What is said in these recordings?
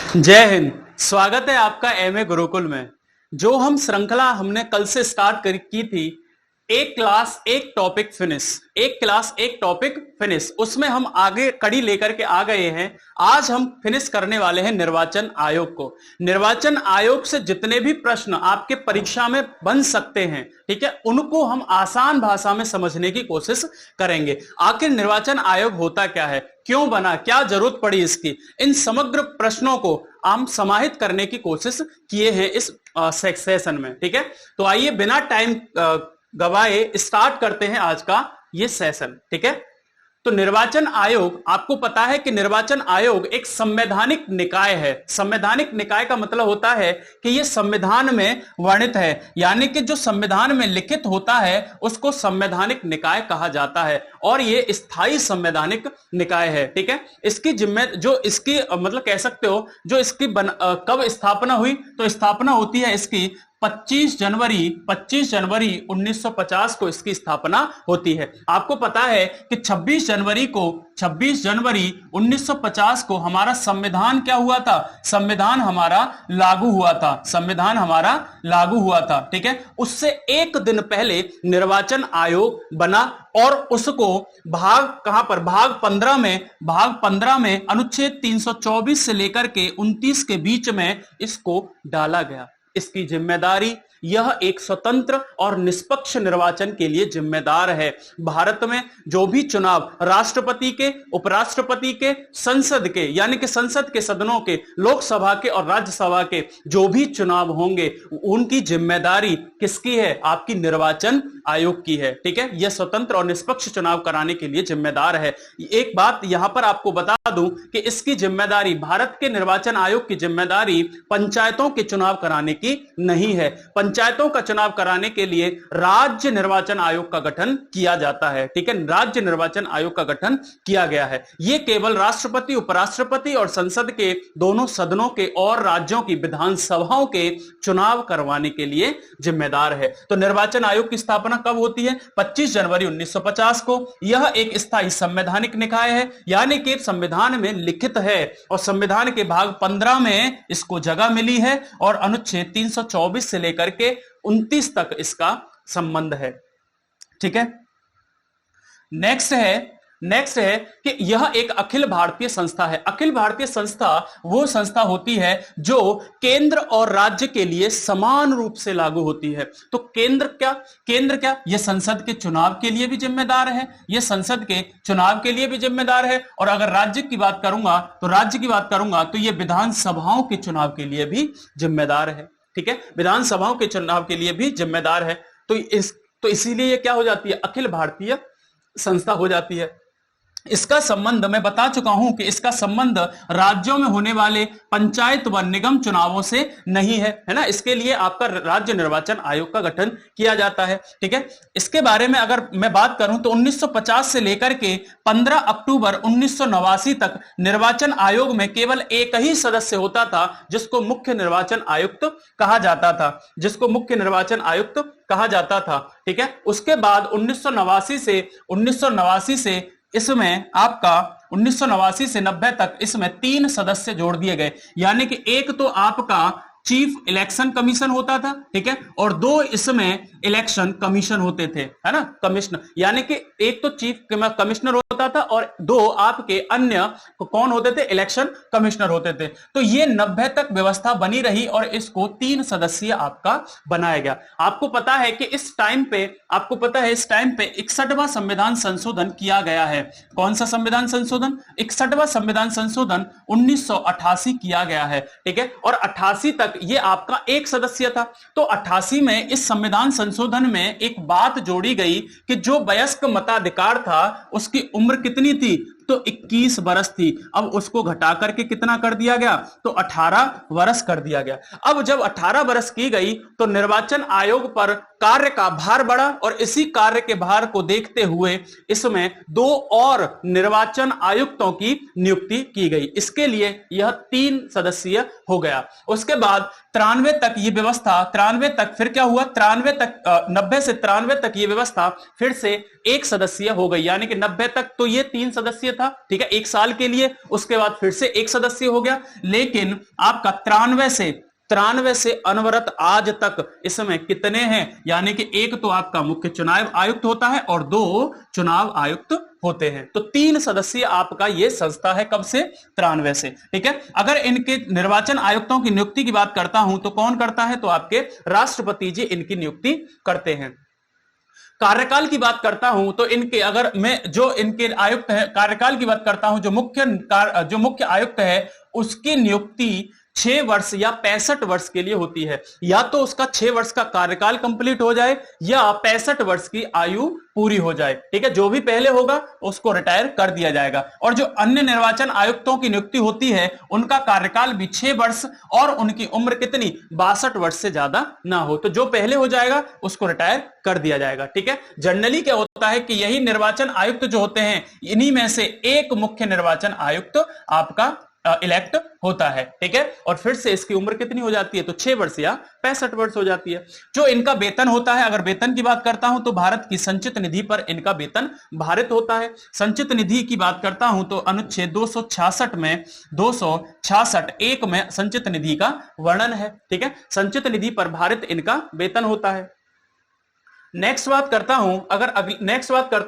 जय हिंद। स्वागत है आपका एमए गुरुकुल में। जो हम श्रृंखला हमने कल से स्टार्ट की थी, एक क्लास एक टॉपिक फिनिश, एक क्लास एक टॉपिक फिनिश, उसमें हम आगे कड़ी लेकर के आ गए हैं। आज हम फिनिश करने वाले हैं निर्वाचन आयोग को। निर्वाचन आयोग से जितने भी प्रश्न आपके परीक्षा में बन सकते हैं, ठीक है, उनको हम आसान भाषा में समझने की कोशिश करेंगे। आखिर निर्वाचन आयोग होता क्या है, क्यों बना, क्या जरूरत पड़ी इसकी, इन समग्र प्रश्नों को हम समाहित करने की कोशिश किए हैं इस सेशन में। ठीक है, तो आइए बिना टाइम गवाए स्टार्ट करते हैं आज का ये सेशन। ठीक है, तो निर्वाचन आयोग, आपको पता है कि निर्वाचन आयोग एक संवैधानिक निकाय है। संवैधानिक निकाय का मतलब होता है कि यह संविधान में वर्णित है, यानी कि जो संविधान में लिखित होता है उसको संवैधानिक निकाय कहा जाता है, और यह स्थायी संवैधानिक निकाय है। ठीक है, इसकी जो इसकी मतलब कह सकते हो, जो इसकी कब स्थापना हुई, तो स्थापना होती है इसकी 25 जनवरी 1950 को इसकी स्थापना होती है। आपको पता है कि 26 जनवरी 1950 को हमारा संविधान क्या हुआ था, संविधान हमारा लागू हुआ था, संविधान हमारा लागू हुआ था। ठीक है, उससे एक दिन पहले निर्वाचन आयोग बना और उसको भाग कहां पर, भाग 15 में अनुच्छेद 324 से लेकर के 29 के बीच में इसको डाला गया। इसकी जिम्मेदारी, यह एक स्वतंत्र और निष्पक्ष निर्वाचन के लिए जिम्मेदार है। भारत में जो भी चुनाव राष्ट्रपति के, उपराष्ट्रपति के, संसद के, यानी कि संसद के सदनों के, लोकसभा के और राज्यसभा के जो भी चुनाव होंगे, उनकी जिम्मेदारी किसकी है, आपकी निर्वाचन आयोग की है। ठीक है, यह स्वतंत्र और निष्पक्ष चुनाव कराने के लिए जिम्मेदार है। एक बात यहां पर आपको बता दूं कि इसकी जिम्मेदारी, भारत के निर्वाचन आयोग की जिम्मेदारी पंचायतों के चुनाव कराने की नहीं है। पंचायतों का चुनाव कराने के लिए राज्य निर्वाचन आयोग का गठन किया जाता है। ठीक है, राज्य निर्वाचन आयोग का गठन किया गया है। यह केवल राष्ट्रपति, उपराष्ट्रपति और संसद के दोनों सदनों के और राज्यों की विधानसभाओं के चुनाव करवाने के लिए जिम्मेदार है। तो निर्वाचन आयोग की स्थापना कब होती है, 25 जनवरी 1950 को। यह एक स्थायी संवैधानिक निकाय है, यानी कि संविधान में लिखित है और संविधान के भाग 15 में इसको जगह मिली है और अनुच्छेद 324 से लेकर के 29 तक इसका संबंध है। ठीक है, नेक्स्ट है कि यह एक अखिल भारतीय संस्था है। अखिल भारतीय संस्था वो संस्था होती है जो केंद्र और राज्य के लिए समान रूप से लागू होती है। तो केंद्र क्या, यह संसद के चुनाव के लिए भी जिम्मेदार है, यह संसद के चुनाव के लिए भी जिम्मेदार है। और अगर राज्य की बात करूंगा तो यह विधानसभाओं के चुनाव के लिए भी जिम्मेदार है। ठीक है, विधानसभाओं के चुनाव के लिए भी जिम्मेदार है। तो इसीलिए यह क्या हो जाती है, अखिल भारतीय संस्था हो जाती है। इसका संबंध मैं बता चुका हूं कि इसका संबंध राज्यों में होने वाले पंचायत व निगम चुनावों से नहीं है, है ना। इसके लिए आपका राज्य निर्वाचन आयोग का गठन किया जाता है। ठीक है, इसके बारे में अगर मैं बात करूं तो 1950 से लेकर के 15 अक्टूबर 1989 तक निर्वाचन आयोग में केवल एक ही सदस्य होता था, जिसको मुख्य निर्वाचन आयुक्त कहा जाता था। ठीक है, उसके बाद 1989 से इसमें आपका 1989 से 90 तक इसमें 3 सदस्य जोड़ दिए गए, यानी कि एक तो आपका चीफ इलेक्शन कमीशन होता था, ठीक है, और 2 इसमें इलेक्शन कमीशन होते थे, है ना, कमिश्नर, यानी कि एक तो चीफ कमिश्नर होता था और 2 आपके अन्य कौन होते थे, इलेक्शन कमिश्नर होते थे। तो ये 90 तक व्यवस्था बनी रही और इसको 3 सदस्यीय आपका बनाया गया। आपको पता है कि इस टाइम पे 61वां संविधान संशोधन किया गया है। कौन सा संविधान संशोधन, 61वां संविधान संशोधन 1988 किया गया है। ठीक है, और 88 तक ये आपका एक सदस्य था। तो 88 में इस संविधान संशोधन में एक बात जोड़ी गई कि जो वयस्क मताधिकार था उसकी उम्र कितनी थी, तो 21 वर्ष थी। अब उसको घटा करके कितना कर दिया गया, तो 18 वर्ष कर दिया गया। अब जब 18 वर्ष की गई तो निर्वाचन आयोग पर कार्य का भार बढ़ा और इसी कार्य के भार को देखते हुए इसमें 2 और निर्वाचन आयुक्तों की नियुक्ति की गई। इसके लिए यह 3 सदस्यीय हो गया। उसके बाद 93 तक ये व्यवस्था, 93 तक फिर क्या हुआ, 93 तक 90 से 93 तक ये व्यवस्था फिर से 1 सदस्यीय हो गई, यानी कि 90 तक तो ये 3 सदस्यीय था, ठीक है, 1 साल के लिए, उसके बाद फिर से 1 सदस्य हो गया, लेकिन आपका 93 से अनवरत आज तक इसमें कितने हैं, यानी कि एक तो आपका मुख्य चुनाव आयुक्त होता है और 2 चुनाव आयुक्त होते हैं। तो 3 सदस्यीय आपका यह संस्था है, कब से, 93 से, ठीक है। अगर इनके निर्वाचन आयुक्तों की नियुक्ति की बात करता हूं तो कौन करता है, तो आपके राष्ट्रपति जी इनकी नियुक्ति करते हैं। कार्यकाल की बात करता हूं तो इनके, अगर मैं जो इनके आयुक्त है, कार्यकाल की बात करता हूं, जो मुख्य आयुक्त है उसकी नियुक्ति 6 वर्ष या 65 वर्ष के लिए होती है। या तो उसका 6 वर्ष का कार्यकाल कंप्लीट हो जाए या 65 वर्ष की आयु पूरी हो जाए, ठीक है। जो भी पहले होगा उसको रिटायर कर दिया जाएगा। और जो अन्य निर्वाचन आयुक्तों की नियुक्ति होती है उनका कार्यकाल भी 6 वर्ष और उनकी उम्र कितनी, 62 वर्ष से ज्यादा ना हो। तो जो पहले हो जाएगा उसको रिटायर कर दिया जाएगा, ठीक है। जनरली क्या होता है कि यही निर्वाचन आयुक्त जो होते हैं, इन्हीं में से एक मुख्य निर्वाचन आयुक्त आपका इलेक्ट होता है, ठीक है। और फिर से इसकी उम्र कितनी हो जाती है, तो 6 वर्ष या 65 वर्ष हो जाती है। जो इनका वेतन होता है, अगर वेतन की बात करता हूं तो भारत की संचित निधि पर इनका वेतन भारित होता है। संचित निधि की बात करता हूं तो अनुच्छेद 266 में 266(1) में संचित निधि का वर्णन है, ठीक है। संचित निधि पर भारित इनका वेतन होता है। नेक्स्ट बात करता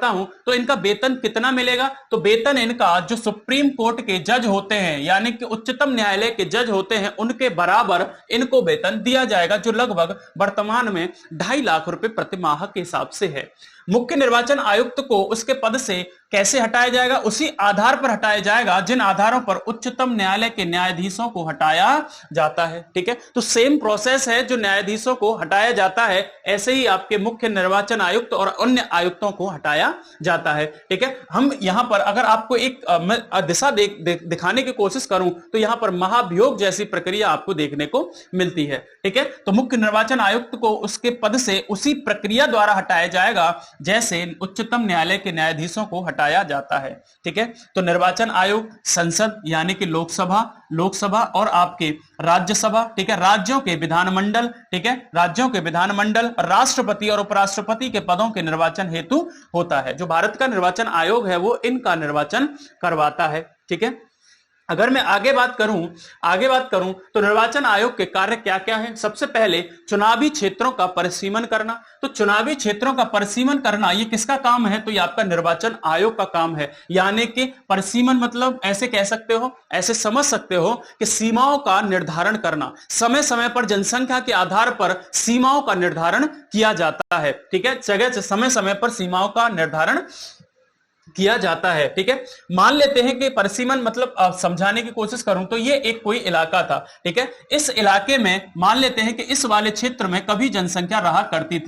हूं तो इनका वेतन कितना मिलेगा, तो वेतन इनका जो सुप्रीम कोर्ट के जज होते हैं, यानी कि उच्चतम न्यायालय के जज होते हैं, उनके बराबर इनको वेतन दिया जाएगा, जो लगभग वर्तमान में 2.5 लाख रुपए प्रति माह के हिसाब से है। मुख्य निर्वाचन आयुक्त को उसके पद से कैसे हटाया जाएगा, उसी आधार पर हटाया जाएगा जिन आधारों पर उच्चतम न्यायालय के न्यायाधीशों को हटाया जाता है, ठीक है। तो सेम प्रोसेस है, जो न्यायाधीशों को हटाया जाता है ऐसे ही आपके मुख्य निर्वाचन आयुक्त और अन्य आयुक्तों को हटाया जाता है, ठीक है। हम यहां पर अगर आपको एक दिशा दिखाने की कोशिश करूं तो यहां पर महाभियोग जैसी प्रक्रिया आपको देखने को मिलती है, ठीक है। तो मुख्य निर्वाचन आयुक्त को उसके पद से उसी प्रक्रिया द्वारा हटाया जाएगा जैसे उच्चतम न्यायालय के न्यायाधीशों को हटाया जाता है, ठीक है। तो निर्वाचन आयोग, संसद यानी कि लोकसभा और आपके राज्यसभा, ठीक है, राज्यों के विधानमंडल, ठीक है, राज्यों के विधानमंडल, राष्ट्रपति और उपराष्ट्रपति के पदों के निर्वाचन हेतु होता है। जो भारत का निर्वाचन आयोग है वो इनका निर्वाचन करवाता है, ठीक है। अगर मैं आगे बात करूं तो निर्वाचन आयोग के कार्य क्या क्या हैं। सबसे पहले चुनावी क्षेत्रों का परिसीमन करना। तो चुनावी क्षेत्रों का परिसीमन करना ये किसका काम है, तो ये आपका निर्वाचन आयोग का काम है। यानी कि परिसीमन मतलब ऐसे कह सकते हो, ऐसे समझ सकते हो कि सीमाओं का निर्धारण करना, समय समय पर जनसंख्या के आधार पर सीमाओं का निर्धारण किया जाता है, ठीक है। जगह से समय समय पर सीमाओं का निर्धारण किया जाता है, ठीक है। मान लेते हैं कि परिसीमन मतलब समझाने की कोशिश करूं तो ये एक कोई इलाका था, ठीक है। इस इलाके में मान लेते हैं कि इस वाले क्षेत्र में कभी जनसंख्या रहा करती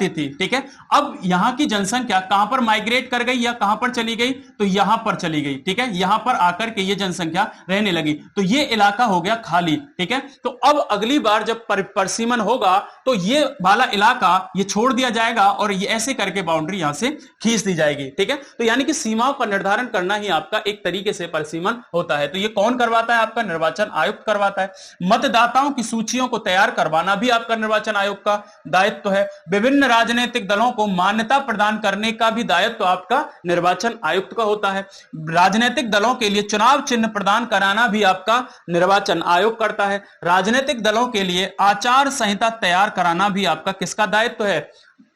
थी, ठीक है। अब यहां की जनसंख्या कहां पर माइग्रेट कर गई या कहां पर चली गई, तो यहां पर चली गई, ठीक है। यहां पर आकर के ये जनसंख्या रहने लगी, तो ये इलाका हो गया खाली, ठीक है। तो अब अगली बार जब परिसीमन होगा तो ये वाला इलाका ये छोड़ दिया जाएगा और ये ऐसे करके बाउंड्री यहां से खींच दी जाएगी, ठीक है। तो यानी कि सीमाओं का निर्धारण करना ही आपका एक तरीके से परिसीमन होता है। तो ये कौन करवाता है, आपका निर्वाचन आयुक्त करवाता है। मतदाताओं की सूचियों को तैयार करवाना भी आपका निर्वाचन आयोग का दायित्व है। विभिन्न राजनीतिक दलों को मान्यता प्रदान करने का भी दायित्व आपका निर्वाचन आयुक्त का होता है। राजनीतिक दलों के लिए चुनाव चिन्ह प्रदान कराना भी आपका निर्वाचन आयोग करता है। राजनीतिक दलों के लिए आचार संहिता तैयार कराना भी आपका किसका दायित्व है,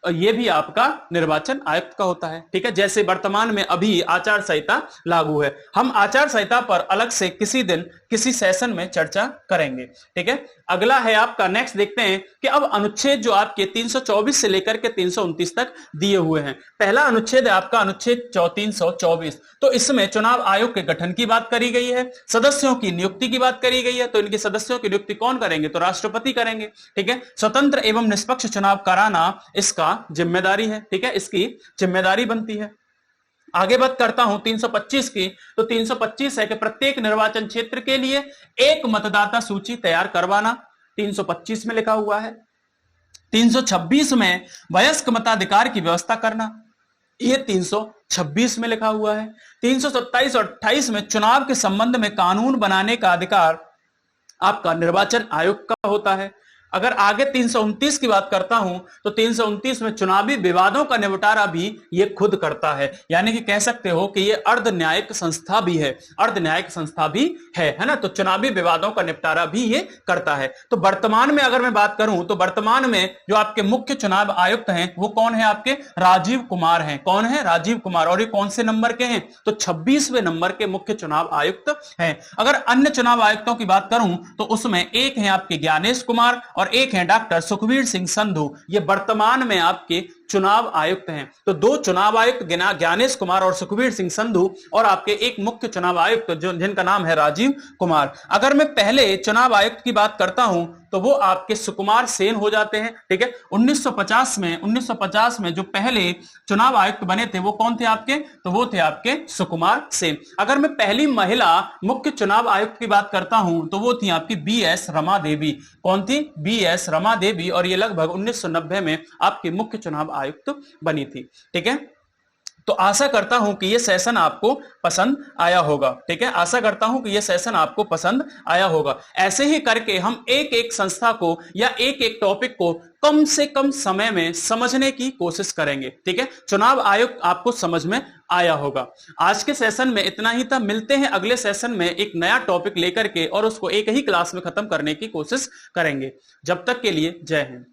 ये भी आपका निर्वाचन आयुक्त का होता है, ठीक है। जैसे वर्तमान में अभी आचार संहिता लागू है, हम आचार संहिता पर अलग से किसी दिन किसी सेशन में चर्चा करेंगे, ठीक है। अगला है आपका, नेक्स्ट देखते हैं कि अब अनुच्छेद जो आपके 324 से लेकर के 329 तक दिए हुए हैं। पहला अनुच्छेद है आपका अनुच्छेद 324। तो इसमें चुनाव आयोग के गठन की बात करी गई है, सदस्यों की नियुक्ति की बात करी गई है। तो इनके सदस्यों की नियुक्ति कौन करेंगे, तो राष्ट्रपति करेंगे, ठीक है। स्वतंत्र एवं निष्पक्ष चुनाव कराना इसका जिम्मेदारी है, ठीक है, इसकी जिम्मेदारी बनती है। आगे बात करता हूं 325 की, तो 325 है कि प्रत्येक निर्वाचन क्षेत्र के लिए एक मतदाता सूची तैयार करवाना, 325 में लिखा हुआ है। 326 में वयस्क मताधिकार की व्यवस्था करना, ये 326 में लिखा हुआ है। 327 और 28 में चुनाव के संबंध में कानून बनाने का अधिकार आपका निर्वाचन आयोग का होता है। अगर आगे 329 की बात करता हूं तो 329 में चुनावी विवादों का निपटारा भी ये खुद करता है, यानी कि कह सकते हो कि ये अर्ध न्यायिक संस्था भी है, अर्ध न्यायिक संस्था भी है ना। तो चुनावी विवादों का निपटारा भी ये करता है। तो वर्तमान में अगर मैं बात करूं तो वर्तमान में जो आपके मुख्य चुनाव आयुक्त हैं वो कौन है, आपके राजीव कुमार हैं। कौन है, राजीव कुमार। और ये कौन से नंबर के हैं, तो 26वें नंबर के मुख्य चुनाव आयुक्त हैं। अगर अन्य चुनाव आयुक्तों की बात करूं तो उसमें एक है आपके ज्ञानेश कुमार और एक है डॉक्टर सुखबीर सिंह संधू। ये वर्तमान में आपके चुनाव आयुक्त हैं। तो दो चुनाव आयुक्त ज्ञानेश कुमार और सुखबीर सिंह संधू, और आपके एक मुख्य चुनाव आयुक्त जिनका नाम है राजीव कुमार। अगर मैं पहले चुनाव आयुक्त की बात करता हूं तो वो आपके सुकुमार सेन हो जाते हैं, ठीक है। 1950 में जो पहले चुनाव आयुक्त बने थे वो कौन थे आपके, तो वो थे आपके सुकुमार सेन। अगर मैं पहली महिला मुख्य चुनाव आयुक्त की बात करता हूं तो वो थी आपकी बीएस रमा देवी। कौन थी, बीएस रमा देवी, और ये लगभग 1990 में आपके मुख्य चुनाव आयुक्त बनी थी, ठीक है। तो आशा करता हूं कि ये सेशन आपको पसंद आया होगा, ठीक है। आशा करता हूं कि ये सेशन आपको पसंद आया होगा। ऐसे ही करके हम एक एक संस्था को या एक एक टॉपिक को कम से कम समय में समझने की कोशिश करेंगे, ठीक है। चुनाव आयोग आपको समझ में आया होगा। आज के सेशन में इतना ही था। मिलते हैं अगले सेशन में एक नया टॉपिक लेकर के और उसको एक ही क्लास में खत्म करने की कोशिश करेंगे। जब तक के लिए जय हिंद।